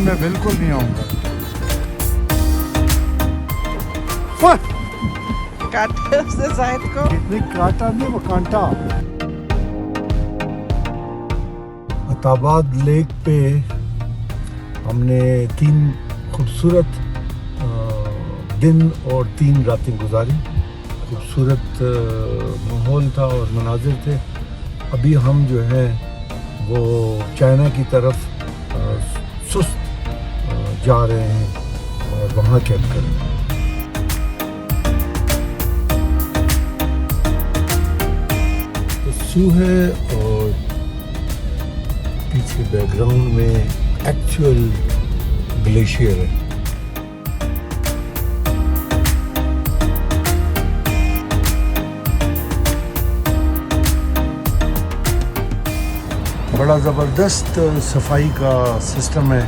मैं बिल्कुल नहीं आऊँगा। काटे उसने जाहिद को। कितनी काटा नहीं, वो कांटा। अताबाद लेक पे हमने 3 खूबसूरत दिन और 3 रातें गुजारी। खूबसूरत माहौल था और मनाजिर थे। अभी हम जो है वो चाइना की तरफ सुस्त जा रहे हैं और वहाँ कैंप करेंगे। तो सू है और पीछे बैकग्राउंड में एक्चुअल ग्लेशियर है। बड़ा ज़बरदस्त सफाई का सिस्टम है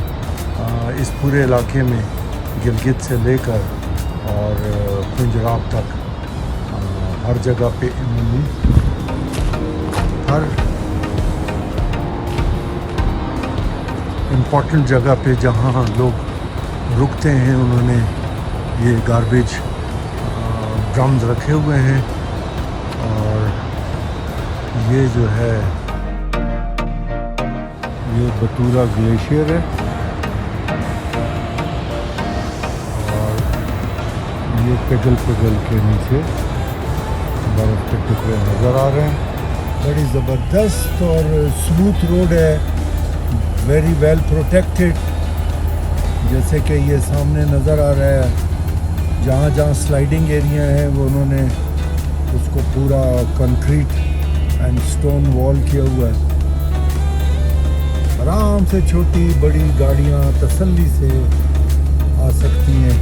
इस पूरे इलाके में, गिलगित से लेकर और पंजाब तक। हर जगह पे इन्होंने हर इम्पोर्टेंट जगह पे जहाँ लोग रुकते हैं उन्होंने ये गार्बेज ड्रम्स रखे हुए हैं। और ये जो है ये बतूरा ग्लेशियर है और ये पिघल के नीचे बर्फ़ के टुकड़े नज़र आ रहे हैं। बड़ी ज़बरदस्त और स्मूथ रोड है, वेरी वेल प्रोटेक्टेड। जैसे कि ये सामने नज़र आ रहा है, जहाँ जहाँ स्लाइडिंग एरिया है वो उन्होंने उसको पूरा कंक्रीट एंड स्टोन वॉल किया हुआ है। आराम से छोटी बड़ी गाड़ियाँ तसल्ली से आ सकती हैं।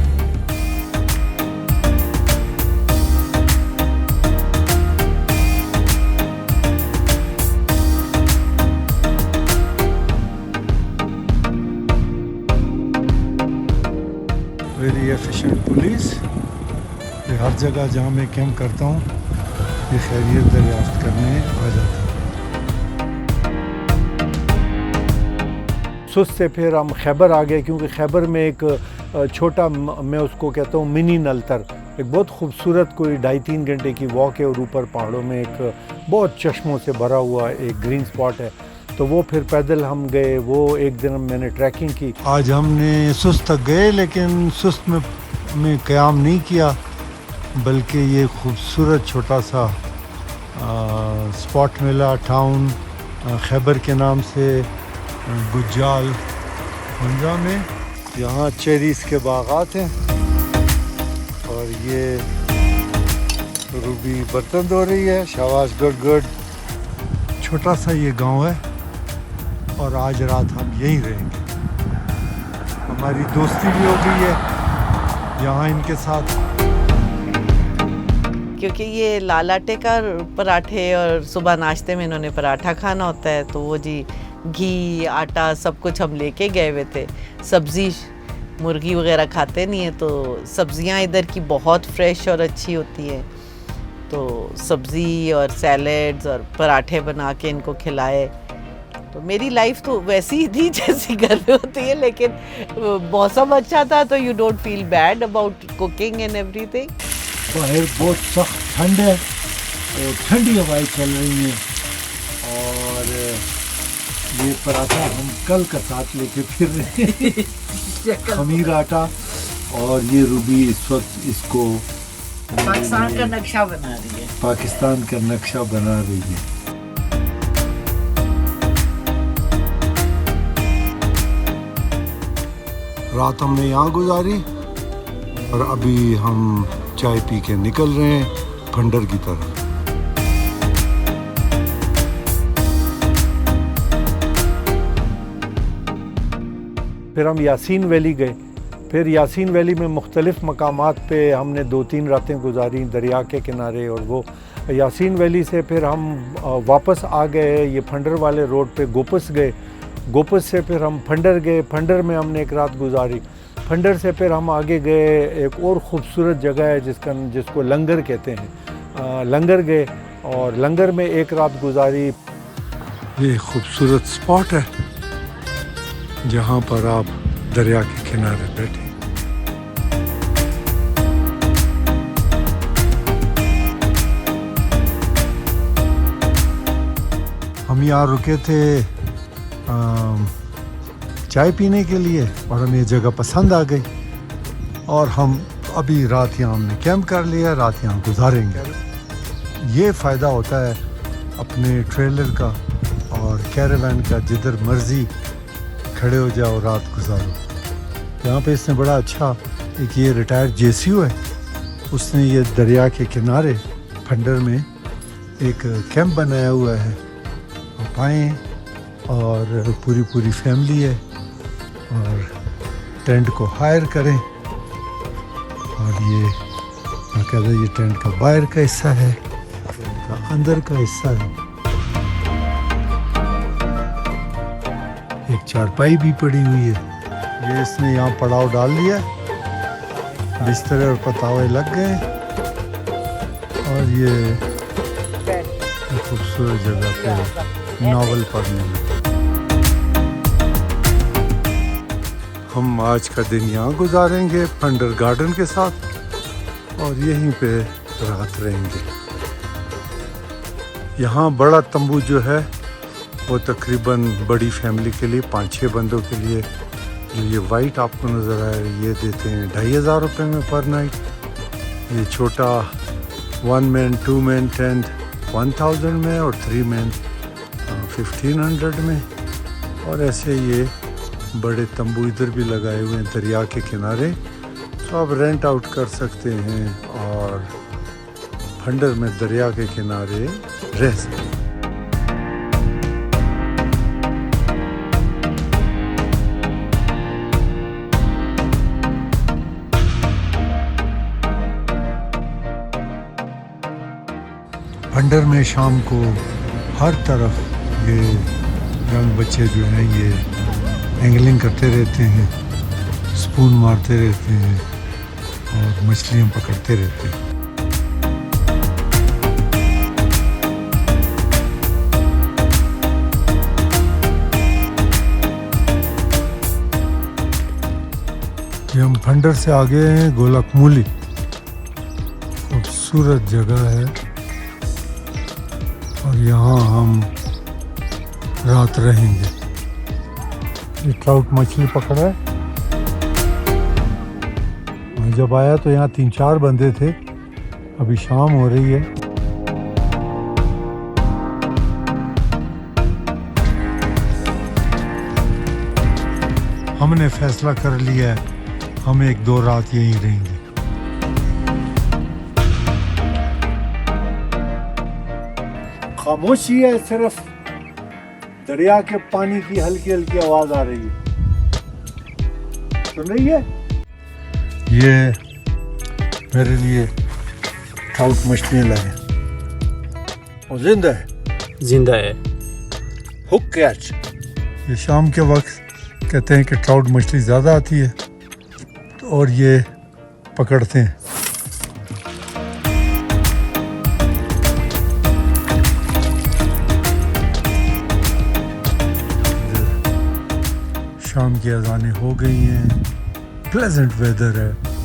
Very efficient police. ये हर जगह जहाँ मैं कैंप करता हूँ ये खैरियत दरियाफ्त करने आ जाता है। सुस्त से फिर हम खैबर आ गए, क्योंकि खैबर में एक छोटा, मैं उसको कहता हूँ मिनी नलतर, एक बहुत खूबसूरत कोई 2.5-3 घंटे की वॉक है और ऊपर पहाड़ों में एक बहुत चश्मों से भरा हुआ एक ग्रीन स्पॉट है। तो वो फिर पैदल हम गए, वो एक दिन मैंने ट्रैकिंग की। आज हमने सुस्त तक गए लेकिन सुस्त में क़याम नहीं किया, बल्कि ये खूबसूरत छोटा सा स्पॉट मिला टाउन खैबर के नाम से, गुज्जाल हंजा में। यहाँ चेरीज़ के बागात हैं और ये रूबी बर्तन धो रही है। शाबाश, गुड गुड। छोटा सा ये गांव है और आज रात हम यहीं रहेंगे। हमारी दोस्ती भी हो गई है यहाँ इनके साथ, क्योंकि ये लाल आटे का पराठे और सुबह नाश्ते में इन्होंने पराठा खाना होता है, तो वो जी घी आटा सब कुछ हम लेके गए हुए थे। सब्ज़ी मुर्गी वगैरह खाते नहीं है, तो सब्ज़ियाँ इधर की बहुत फ्रेश और अच्छी होती हैं। तो सब्ज़ी और सैलेड्स और पराठे बना के इनको खिलाए। तो मेरी लाइफ तो वैसी ही थी जैसी घर में होती है, लेकिन मौसम अच्छा था तो you don't feel bad about cooking and everything. बाहर बहुत सख्त ठंड है और ठंडी हवाएं चल रही हैं और ये पराठा हम कल का साथ लेके फिर रहे हैं। खमीर आटा और ये रूबी इस वक्त इसको पाकिस्तान का नक्शा बना रही है। पाकिस्तान का नक्शा बना रही है। रात हमने यहाँ गुजारी और अभी हम चाय पी के निकल रहे हैं फंडर की तरफ। फिर हम यासीन वैली गए। फिर यासीन वैली में मुख्तलिफ़ मकामात पे हमने 2-3 रातें गुजारी दरिया के किनारे। और वो यासीन वैली से फिर हम वापस आ गए, ये फंडर वाले रोड पे गोपस गए। गोपस से फिर हम फंडर गए, फंडर में हमने एक रात गुजारी। फंडर से फिर हम आगे गए, एक और ख़ूबसूरत जगह है जिसको लंगर कहते हैं। लंगर गए और लंगर में एक रात गुजारी। ये खूबसूरत स्पॉट है जहाँ पर आप दरिया के किनारे बैठे। हम यहाँ रुके थे चाय पीने के लिए और हमें ये जगह पसंद आ गई और हम अभी रात यहाँ हमने कैंप कर लिया, रात यहाँ गुजारेंगे। ये फ़ायदा होता है अपने ट्रेलर का और कैरावान का, जिधर मर्ज़ी खड़े हो जाओ, रात गुजारो। यहाँ पे इसने बड़ा अच्छा, एक ये रिटायर्ड जेसीओ है, उसने ये दरिया के किनारे फंडर में एक कैंप बनाया हुआ है। आप आएँ और पूरी फैमिली है और टेंट को हायर करें और ये बाकायदा ये टेंट का बाहर का हिस्सा है, टेंट का अंदर का हिस्सा है। एक चारपाई भी पड़ी हुई है। ये इसने यहाँ पड़ाव डाल लिया, बिस्तर और पतावे लग गए और ये खूबसूरत जगह पे नावल पढ़ने लगे। हम आज का दिन यहाँ गुजारेंगे फंडर गार्डन के साथ और यहीं पे रात रहेंगे। यहाँ बड़ा तंबू जो है वो तकरीबन बड़ी फैमिली के लिए 5-6 बंदों के लिए, जो ये वाइट आपको नज़र आया, ये देते हैं 2500 रुपये में पर नाइट। ये छोटा 1 मैन 2 मैन टेंट 1000 में और 3 मैन 1500 में। और ऐसे ये बड़े तंबू इधर भी लगाए हुए हैं दरिया के किनारे, तो आप रेंट आउट कर सकते हैं और फंडर में दरिया के किनारे रह सकते हैं। फंडर में शाम को हर तरफ ये यंग बच्चे जो हैं ये एंगलिंग करते रहते हैं, स्पून मारते रहते हैं और मछलियाँ पकड़ते रहते हैं। ये हम फंडर से आगे हैं गोलकमूली, खूबसूरत जगह है और यहाँ हम रात रहेंगे। ये ट्राउट मछली पकड़ा है। मैं जब आया तो यहाँ 3-4 बंदे थे, अभी शाम हो रही है। हमने फैसला कर लिया है हम 1-2 रात यहीं रहेंगे। खामोशी है, सिर्फ दरिया के पानी की हल्की हल्की आवाज आ रही है। सुन रही है? ये मेरे लिए ट्राउट मछलियाँ लाए और जिंदा है, जिंदा है। Hook catch. ये शाम के वक्त कहते हैं कि ट्राउट मछली ज़्यादा आती है और ये पकड़ते हैं। शाम की अज़ानें हो गई हैं, प्लेजेंट वेदर है।